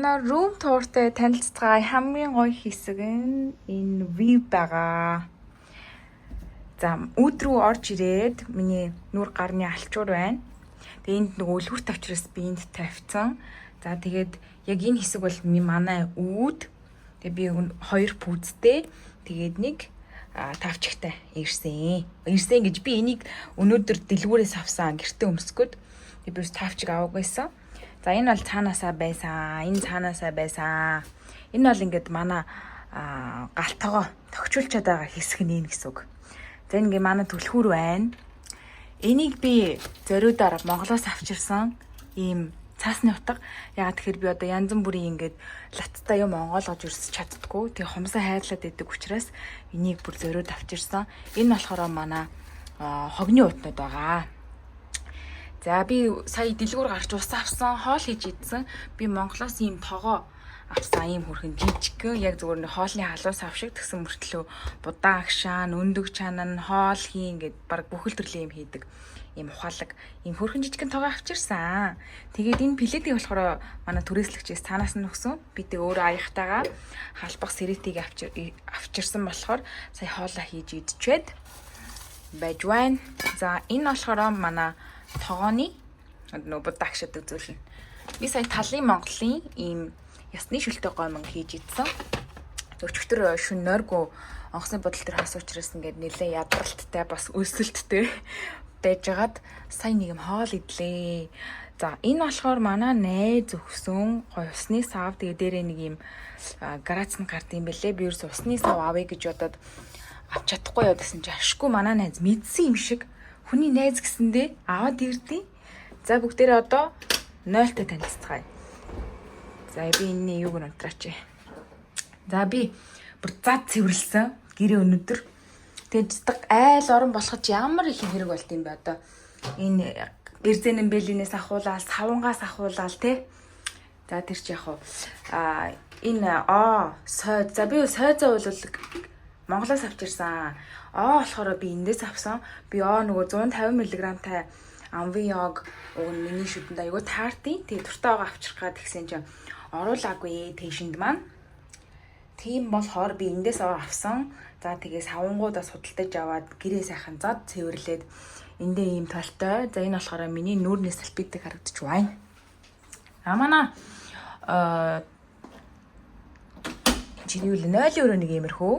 Room tourтэй танилцгаа хамгийн гоё хэсэг нь энэ view байгаа. За өөдрөө орж ирээд миний нүур гарны алчуур байна. Тэгээ энд нөгөө үлгүр тавчраас би энд тавьсан. За тэгээд яг энэ хэсэг бол манай үүд. Тэгээ би хоёр пүүзтэй. Тэгээд нэг тавчигтай ирсэн. Ирсэн гэж би энийг өнөөдөр дэлгүүрээс авсан гэртээ өмсгöd. Тэгээ би тавчиг аваагүйсэн. За энэ бол цаанаасаа байсан. Энэ цаанаасаа байсан. Энэ бол ингээд манай галтгоо тогтчулчаад байгаа хэсэг нь гэсэн үг. За энэ ингээ манай түлхүүр байна. Энийг би зориудаар Монголоос авчирсан ийм цаасны утга. Ягаад тэгэхээр би одоо янз бүрийн ингээд латтай юм онгойлгож өрсөж чаддггүй. Тэгээ хумсаа хайрлаад идэг учраас энийг бүр зориуд авчирсан. Энэ болохоор манай хогны утнууд байгаа. За би сая дэлгүүр гарч ус авсан, хоол хийж идсэн. Би Монголоос ийм тогоо авсан, ийм хүрхэн жижигхэн яг зүгээр нэг хоолны халуус ав шиг тэгсэн мөртлөө будаан агшаан, өндөг чанан, хоол хийн гэд баг бүхэл төрлийн юм хийдэг. Ийм ухаалаг, ийм хүрхэн жижигхэн тогоо авчирсан. Тэгээд энэ пледийг болохоор манай түрээслэгчээс цаанаас нь өгсөн. Би тэг өөрөө аяхтайгаа халбах сэрэтийг авчирсан болохоор сая хоолоо хийж идчихэд байж байна. За энэ болохоор манай тогооны нөгөө будагшаад үзүүлнэ. Би сая талын Монголын ийм ясны шүлтэй гомон хийж идсэн. Өчигдөр шүн нойргүй онгоцны бодол төр хас учраас ингээд нэлээ ядралттай бас өсөлттэй байжгаад сая нэг юм хоол идлээ. За энэ болохоор манай найз өгсөн гоё усны сав. Тэгээ дээрээ нэг юм грацны гард юм бэлээ. Би ерөөс усны сав авъя гэж бодоод авч чадахгүй явдсан чи ашгүй манай найз мэдсэн юм шиг. Хүний найз гэсэндээ аваад ирдیں۔ За бүгдээрээ одоо 0-тэй танилцгаая. За би энэ юуг нь унтраач. За би бүр зад цэвэрлсэн гэрээ өнөдөр. Тэгээд айл орон болоход ямар их хэрэг болт юм бэ одоо. Энэ эрзэнэн бэлинээс ахуулаад, савангаас ахуулаад тий. За тэр чи яг энэ сойд. За би сойзоо бол Монголоос авчирсан. Болохоор би эндээс авсан. Би нөгөө 150 мг-тай амвиог миний шүдэнд аягүй таартын. Тэгээ дуртай байгаа авчрах гад тэгсэн чинь оруулаагүй тэшинд маань. Тийм болохоор би эндээс авсан. За тэгээ савангуудаас худалдаж аваад гэрээ сайхан зад цэвэрлээд эндээ ийм толтой. За энэ болохоор миний нүүрний салфетик харагдаж байна. Манай чиний үл 0.1 иймэрхүү.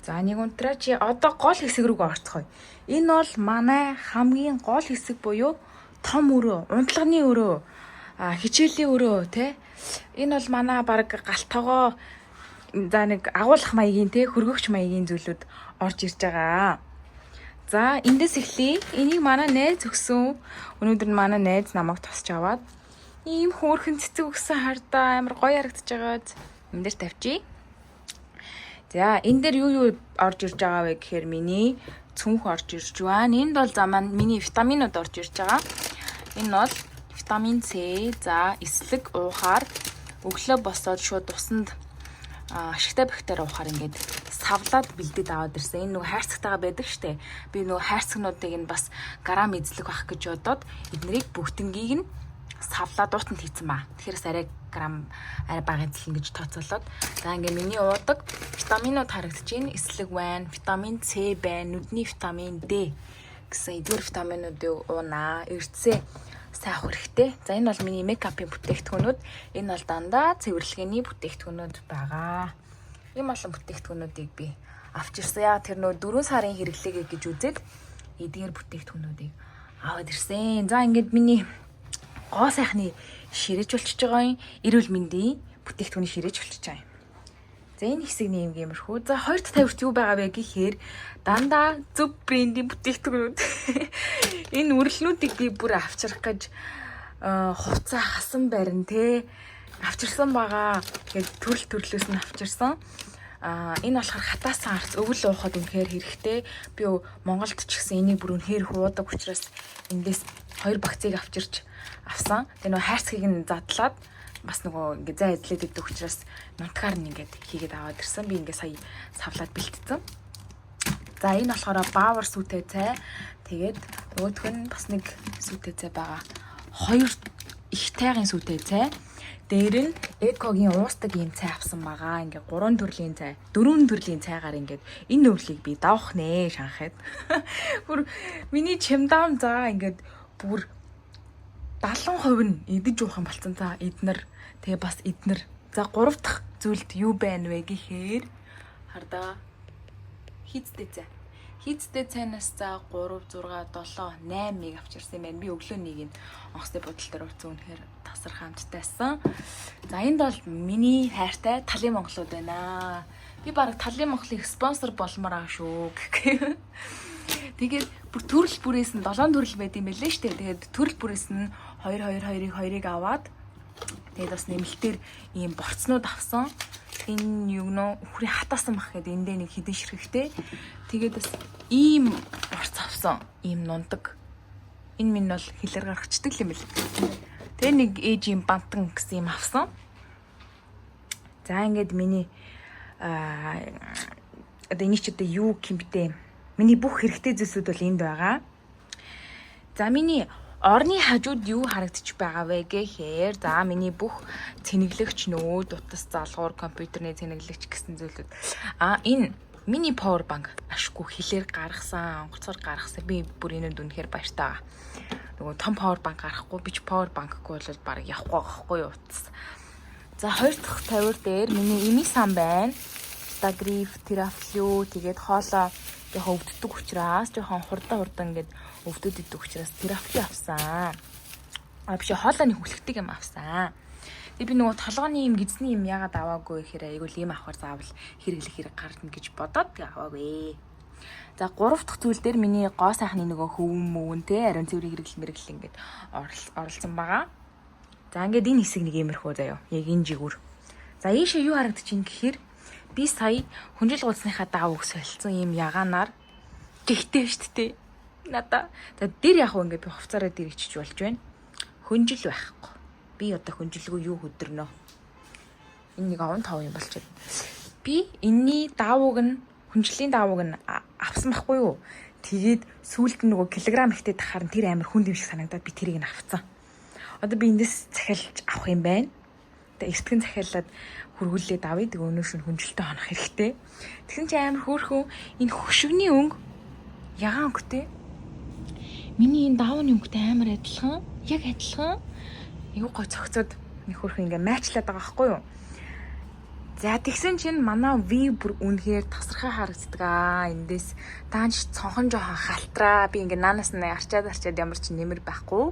За нэг унтраа чи одоо гол хэсэг рүүгээ орцгоё. Энэ бол манай хамгийн гол хэсэг буюу том өрөө, унтлагын өрөө, хичээлийн өрөө тий. Энэ бол манай баг галтгоо за нэг агуулах маягийн тий хөргөгч маягийн зүйлүүд орж ирж байгаа. За эндээс эхлэе. Энийг манай найз өгсөн. Өнөөдөр нь манай найз намайг тосч аваад ийм хөөрхөн цэцэг өгсөн хардаа амар гоё харагдаж байгаа. Энд дээр тавьчих. За энэ дээр юу орж ирж байгаа вэ гэхээр миний цүнх орж ирж байна. Энд бол миний витаминууд орж ирж байгаа. Энэ бол витамин С, за эслэг уухаар өглөө босоод шууд усанд ашигтай бактери уухаар ингээд савлаад бэлдээд аваад ирсэн. Энэ нөгөө хайрцагтайгаа байдаг штэ. Би нөгөө хайрцагнуудыг нь бас грамм эзлэх байх гэж бодоод эднэрийг бүгднгийг нь савлаад уутанд хийцэн ба. Тэгэхээр арай грамм арай бага эзлэн гэж тооцоолоод. За ингээ миний уудаг витаминууд харагдаж байна. Эслэг байна, витамин С байна, нүдний витамин D гэсэн эдгээр витаминуудыг уунаа. Эрдэсээ сайх хэрэгтэй. За энэ бол миний мейкапын бүтээгдэхүүнүүд. Энэ бол дандаа цэвэрлэгээний бүтээгдэхүүнүүд байгаа. Ийм олон бүтээгдэхүүнүүдийг би авч ирсэн. Яа тэр нөө 4 сарын хэрэглээгээ гэж үзээд эдгээр бүтээгдэхүүнүүдийг аваад ирсэн. За ингээд миний гоо сайхны ширэж болчихж байгаа юм. Эрүүл мэндийн бүтээгдэхүүний ширэж болчихж байгаа юм. За энэ хэсэгний юм гэмэрхүү. За хоёрт тавьрт юу байгаа вэ гэхээр дандаа зөв брендийн бүтээгдэхүүнүүд. Энэ үрлнүүдийг би бүр авчрах гэж хувцас хасан барин те авчирсан байгаа. Тэгээд төрөл төрлөөс нь авчирсан. Энэ болохоор хатаасан арц өвөл уухад үнэхээр хэрэгтэй. Би Монголд ч гэсэн энийг бүр үнэхээр хуудаг учраас эндээс 2 бакцыг авчирч авсан. Тэгээ нөгөө хайрцгийг нь задлаад бас нөгөө ингээ зай эзлээд идэх учраас нутгаар нь ингээд хийгээд аваад ирсэн. Би ингээ сая савлаад бэлтцсэн. За энэ болохоор баавар сүтэй цай. Тэгээд нөгөөх нь бас нэг сүтэй цай байгаа. 2 их тайгын сүтэй цай. Дээр нь Экогийн уустаг ийм цай авсан байгаа. Ингээ 3 төрлийн цай, 4 төрлийн цайгаар ингээд энэ өвлийг би давах нэ шанхаад. Бүр миний чимдаам заа ингээд бүр 70% нь идэж уух юм болсон за эднэр. Тэгээ бас эднэр. За 3 дахь зүйлд юу байна вэ гэхээр хардаа хийцтэй цай. Хийцтэй цайнаас за 3, 6, 7, 8-ыг авчирсан юм байна. Би өглөө нэг нь онгоцны бодол дээр урьдсан үнэхээр тасархай амттайсан. За энд бол миний хайртай Талын Монголууд байна. Би баг Талын Монголыг спонсор болмоор аа шүү гэх. Тэгээд бүр төрөл бүрээс нь 7 төрөл байд юм байлээ штэ. Тэгээд төрөл бүрээс нь 2-2-2-2-ыг аваад тэгээд бас нэмэлтээр ийм борцнууд авсан. Энэ юу нөө хүрээ хатаасан бах гэдэг эндээ нэг хідэн ширхэгтэй. Тэгээд бас ийм борц авсан. Ийм нундаг. Энэ минь бол хилээр гаргацдаг юм бэл. Тэгээ нэг ээж юм бантан гэсэн юм авсан. За ингээд миний одоо энэ ч одоо юу гэмтэй. Миний бүх хэрэгтэй зүйлсүүд бол энд байгаа. За миний орны хажууд юу харагдчих байгаа вэ гэхээр за миний бүх цэнэглэгч нүүд, утас залгуур, компьютерний цэнэглэгч гэсэн зүйлүүд. Энэ мини power bank ашгүй хилээр гаргасан, онгоцоор гаргасан. Би бүр энэнд үнэхээр баяртай байгаа. Нөгөө том power bank гарахгүй, би ч power bank-гүй бол баг явахгүй байхгүй юу утас. За 2 дахь тавир дээр миний ими сан байна. Stagriff, Teraflu тэгээд хоолоо жоохон өвддөг учраас жоохон хурдан ингээд өвдөд идэх учраас Teraflu авсан. Биш хоолойны хүлэгтэг юм авсан. Тэгээ би нөгөө толгойн юм гизний юм яагаад аваагүй гэхээр айгуул ийм авахар заавал хэрэглэх хэрэг гарна гэж бодоод тэгээ аваагүй. За 3 дахь зүйл дээр миний гоо сайхны нөгөө хөвөн мөвөн те ариун цэврийн хэрэглэл ингээд оролцсон байгаа. За ингээд энэ хэсэг нэг иймэрхүү заяа. Яг энэ жигүүр. За ийшээ юу харагдчихээн гэхээр би сая хүнжил гудсныхаа даавууг солилцсон юм ягаанаар гихтэй штт те. Надаа. За дээр яг ингээд би хувцаараа дээр ичиж болж байна. Хүнжил байхгүй. Би одоо хүнжилгүй юу хөдөрнө. Энэ нэг 15 юм болчиход. Би энэний даавууг нь хүнжлийн даавууг нь авсан байхгүй юу? Тэгээд сүүлд нөгөө килограмм ихтэй тахаар тэр амар хүнд юм шиг санагдаад би тэрийг нь авцсан. Одоо би эндээс захиалж авах юм байна. Тэгээ эстгэн захиалаад хөргүүлээд авъя. Тэгээ өнөөш нь хүнжилтээ хонох хэрэгтэй. Тэгсэн чи амар хөөрхөн энэ хөшигний өнгө ягаан өнгөтэй. Миний энэ даавны өнгөтэй амар адилхан. Яг адилхан. Айгуу гой цогцоод нэг хөөрхөн ингээ майчлаад байгаа байхгүй юу? За тэгсэн чинь манай V бүр үнэхээр тасархай харагддаг аа. Эндээс таанч цонхон жоохон халтраа. Би ингээ наанаас нь арчаад ямар ч нэмэр байхгүй.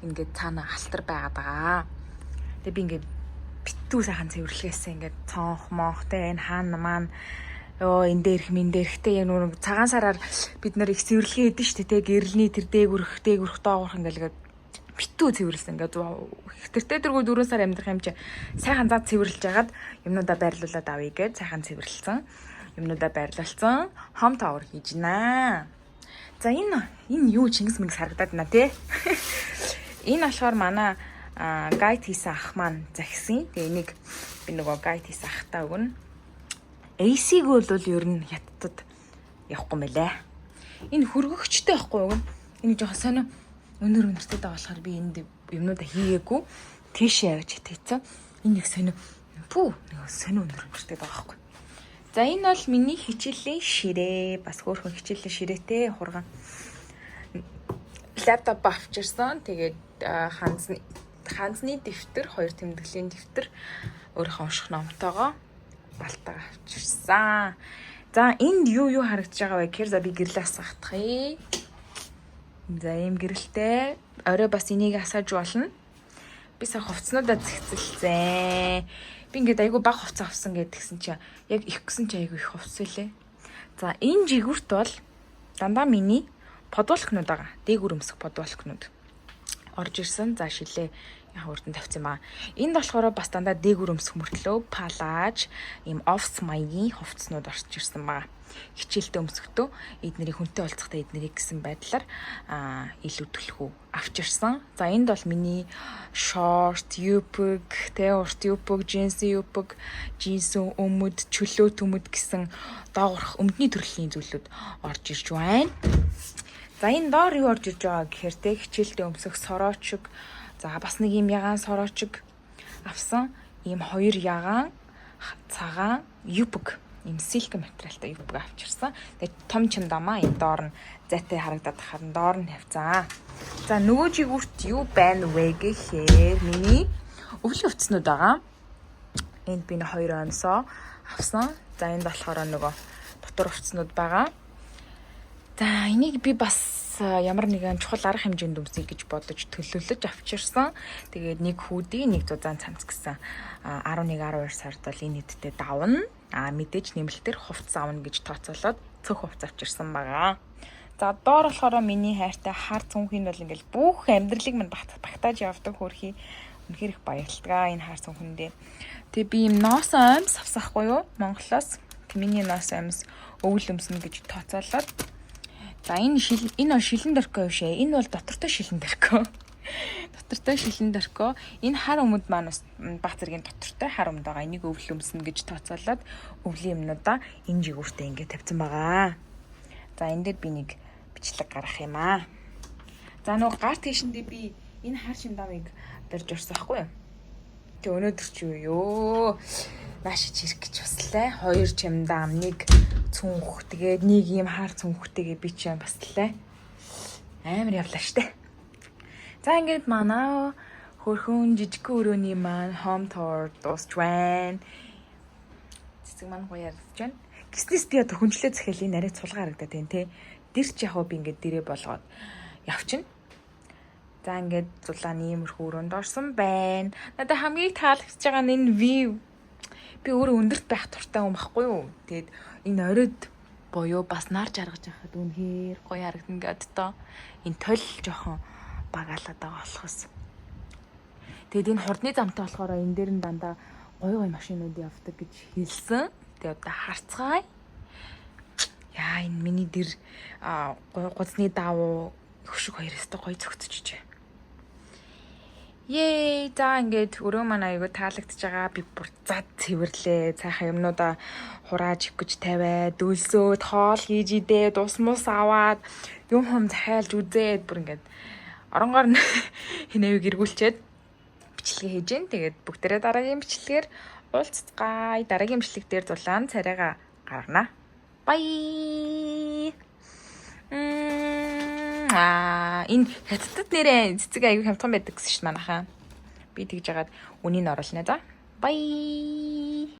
Ингээд цаана халтар байгаад байгаа. Тэгээ би ингээ битүү сайхан цэвэрлэхээсээ ингээд цонх монхтэй энэ хаана маань энэ дээрх минь дээрхтэй яг нүг цагаан сараар бид нар их цэвэрлэгээ хийдэж штэ те гэрэлний тэр дээгүрх доогоорх ингээд битүү цэвэрлсэн ингээд хэтэртэй дэргүү 4 сар амьдрах юм чи сайхан зад цэвэрлж ягаад юмнуудаа байрлуулад авъя гэж сайхан цэвэрлсэн юмнуудаа байрлуулсан home tower хийж наа. За энэ юу Чингис Мингс харагдаад байна те. Энэ болохоор манай гайд хийсэн ах маань захисан. Тэгээ энийг би нөгөө гайд хийсэн ахтаа өгнө. AC-г бол ер нь хятадд явахгүй мэлээ. Энэ хөргөгчтэй байхгүй юу? Энэ жоохон сонио өнөр өнөртэй байгаа болохоор би энд юмнуудаа хийгээгүй. Тийшээ явж хийцэн. Энэ нэг сонио. Нэг сонио өнөр өнөртэй байгаа байхгүй. За энэ бол миний хичээлийн ширээ. Бас хөөрхөн хичээлийн ширээтэй хурган. Лаптоп авчирсан. Тэгээд ханзны дэвтэр, 2 тэмдэглэлийн дэвтэр, өөрийнхөө унших номтойгоо балтаа авчирсан. За энд юу харагдаж байгаа вэ гэхээр за би гэрлээ асгахдахъя. За ийм гэрэлтэй орой бас энийг асааж болно. Би сая хувцснуудаа зэгцэлсэн. Би ингээд айгу баг хувцас авсан гэдгсэн чи яг их гисэн чи айгу их хувцас үлээ. За энэ жигүүрт бол дандаа миний подволкнууд байгаа. Дээгүр өмсөх подволкнууд орж ирсэн. За шилээ яг урд нь тавьсан баа. Энд болохоор бас дандаа дээгүр өмсөх мөртлөө палаж ийм офс маягийн хувцснууд орж ирсэн баа. Хичээлтэй өмсөхдөө эднэрийг хүнтэй уулзахдаа эднэрийг гэсэн байдлаар илүү төлхөө авчирсан. За энд бол миний шорт, юпг, урт юпг, джинс юпг, джинс өмд, чөлөө төмөд гэсэн доогорх өмдний төрлийн зүйлүүд орж ирж байна. За энэ доор юу орж ирж байгаа гэхээр хичээлтэй өмсөх сороочг, за бас нэг юм ягаан сороочг, авсан ийм 2 ягаан цагаан юбг ийм силк материалтай юбг авчирсан. Тэгээд том чимдамаа энэ доор нь зайтай харагдаад харин доор нь тавьцсан. За нөгөө жигүүрт юу байна вэ гэхээр миний өвлийн өвцнүүд байгаа. Энд би 2 онсоо авсан. За энд болохоор нөгөө дотор өвцнүүд байгаа. За энийг би бас ямар нэгэн чухал арга хэмжээнд өмсөе гэж бодож төлөвлөж авчирсан. Тэгээд нэг хүүдий, нэг зузаан цамц гэсэн 11 12 сард бол энэ нийтдээ давна. Мэдээж нэмэлтээр хувцас авна гэж тооцоолоод цөх хувцас авчирсан байгаа. За доор болохоор миний хайртай хар цүнхийн бол ингээл бүх амьдралыг минь багтааж явдаг хөрхий үнэхээр их баярлалаа энэ хар цүнхэндээ. Тэгээ би юм ноос аймс авсахгүй юу? Монголоос миний ноос аймс өвөл өмснө гэж тооцоолоод. За энэ шилэн дөркөө бишээ. Энэ бол доктортой шилэн дөркөө. Доктортой шилэн дөркөө. Энэ хар өмд маань бас баг зэргийн доктортой хар өмд байгаа. Энийг өвөл өмснө гэж тооцоолоод өвлийн юмнуудаа энэ жигүүртээ ингээд тавьсан байгаа. За энэ дээр би нэг бичлэг гаргах юм аа. За нөгөө гар тийшэндээ би энэ хар шимдамыг барьж орсон байхгүй юу? Тэг өнөөдөр ч юу нааш чирэх гэж баслаа. 2 чимдам, нэг цүнх, тэгээд нэг ийм хар цүнхтэйгээ би ч юм баслаа. Амар явлаа штэ. За ингээд манай хөрхөн жижигхэн өрөөний маань home tour дуусч байна. Цэцэг маань гоё ярдж байна. Гиснээс би одоо хүнчлээ захиал энэ арай цулгаа харагдаад байна те. Дэрч яг би ингээд дэрээ болгоод явчихна. За ингээд зулааны иймэрхүү өрөөнд орсон байна. Надад хамгийн таалагдж байгаа нь энэ view. Би өөрөө өндөрт байх туртай юм баггүй юу? Тэгэд энэ оройд боёо бас нар жаргаж байхад үнэхээр гоё харагдана гэд тоо. Энэ тол жоохон багаалаад байгаа болохоос. Тэгэд энэ хурдны замтай болохоор энэ дээр нь дандаа гоё машинууд явдаг гэж хэлсэн. Тэгээд одоо харцгаая. Яа энэ миний дэр гузны давуу хөшиг хоёр өстө гоё зөгтөж. Yay! За ингээд өрөө маань аягүй таалагдж байгаа. Би бүр зад цэвэрлээ. Цаахан юмнуудаа хурааж их гэж тавиад, дөлсөөд, хоол хийж идээд, ус мус аваад, юм захиалж үзээд бүр ингээд оронгоор нь хинэвийг эргүүлчихэд бичлэгээ хийж гэн. Тэгээд бүгдээрээ дараагийн бичлэгээр уулзцгаая. Дараагийн бичлэг дээр зулаан царайгаа гаргана. Bye! Энэ хятадд нэрээ цэцэг аягүй хямдхан байдаг гэсэн шүү дээ манайхаа. Би тэгж яагаад үнийг оруулна за. Bye.